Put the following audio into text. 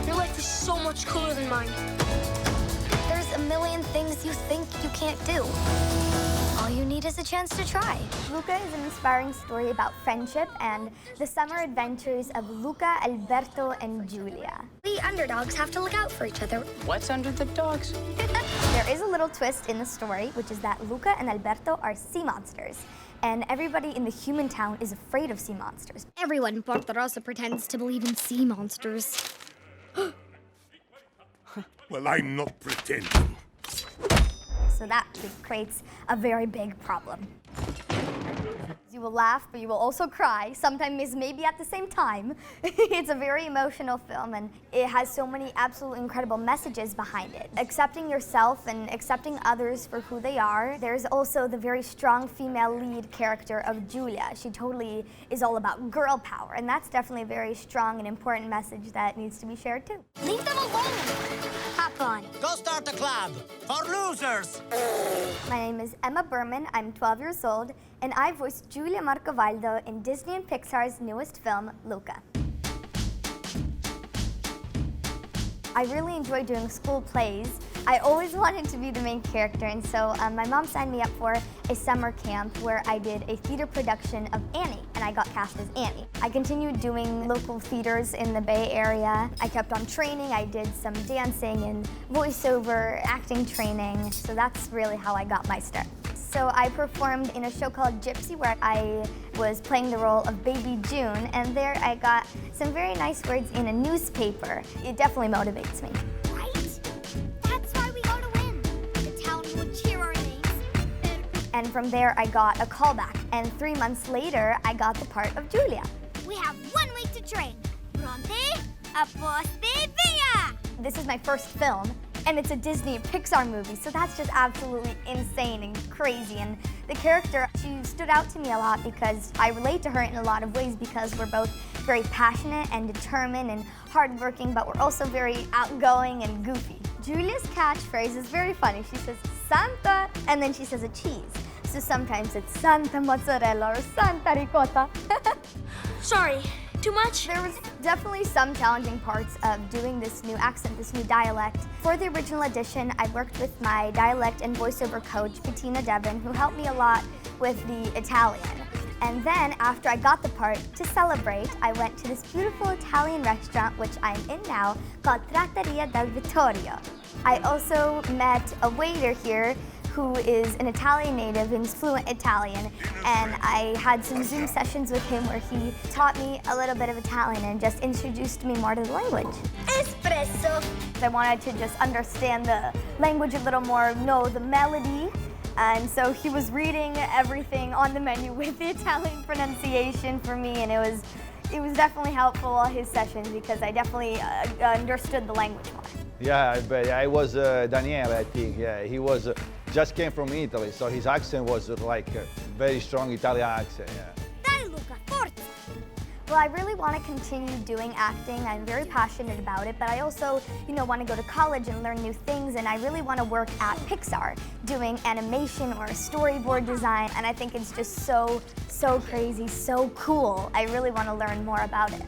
Your life is so much cooler than mine. There's a million things you think you can't do. All you need is a chance to try. Luca is an inspiring story about friendship and the summer adventures of Luca, Alberto, and Giulia. We underdogs have to look out for each other. What's under the dogs? There is a little twist in the story, which is that Luca and Alberto are sea monsters. And everybody in the human town is afraid of sea monsters. Everyone in Porto Rosso pretends to believe in sea monsters. Well, I'm not pretending. So that creates a very big problem. You will laugh, but you will also cry, sometimes maybe at the same time. It's a very emotional film, and it has so many absolutely incredible messages behind it. Accepting yourself and accepting others for who they are. There's also the very strong female lead character of Giulia. She totally is all about girl power, and that's definitely a very strong and important message that needs to be shared too. Leave them alone! Hop on. Go start a club for losers. My name is Emma Berman, I'm 12 years old, and I voiced Giulia Marcovaldo in Disney and Pixar's newest film, Luca. I really enjoy doing school plays. I always wanted to be the main character, and so my mom signed me up for a summer camp where I did a theater production of Annie, and I got cast as Annie. I continued doing local theaters in the Bay Area. I kept on training. I did some dancing and voiceover, acting training, so that's really how I got my start. So I performed in a show called Gypsy where I was playing the role of Baby June, and there I got some very nice words in a newspaper. It definitely motivates me. Right? That's why we go to win. The town will cheer our names. And from there I got a callback, and 3 months later I got the part of Giulia. We have 1 week to train. Pronti? A poste via! This is my first film, and it's a Disney and Pixar movie, so that's just absolutely insane and crazy. And the character, she stood out to me a lot because I relate to her in a lot of ways because we're both very passionate and determined and hardworking, but we're also very outgoing and goofy. Giulia's catchphrase is very funny. She says, Santa, and then she says a cheese. So sometimes it's Santa mozzarella or Santa ricotta. Sorry, too much? There was definitely some challenging parts of doing this new accent, this new dialect. For the original edition, I worked with my dialect and voiceover coach, Bettina Devon, who helped me a lot with the Italian. And then, after I got the part, to celebrate, I went to this beautiful Italian restaurant, which I'm in now, called Trattoria del Vittorio. I also met a waiter here who is an Italian native and is fluent Italian, and I had some Zoom sessions with him where he taught me a little bit of Italian and just introduced me more to the language. Espresso. I wanted to just understand the language a little more, know the melody, and so he was reading everything on the menu with the Italian pronunciation for me, and it was definitely helpful, all his sessions, because I definitely understood the language more. Yeah, but I was Daniele, I think. Yeah, he was just came from Italy, so his accent was like a very strong Italian accent. Yeah. Dai Luca, forza! Well, I really want to continue doing acting. I'm very passionate about it, but I also, want to go to college and learn new things, and I really want to work at Pixar doing animation or storyboard design, and I think it's just so crazy, so cool. I really want to learn more about it.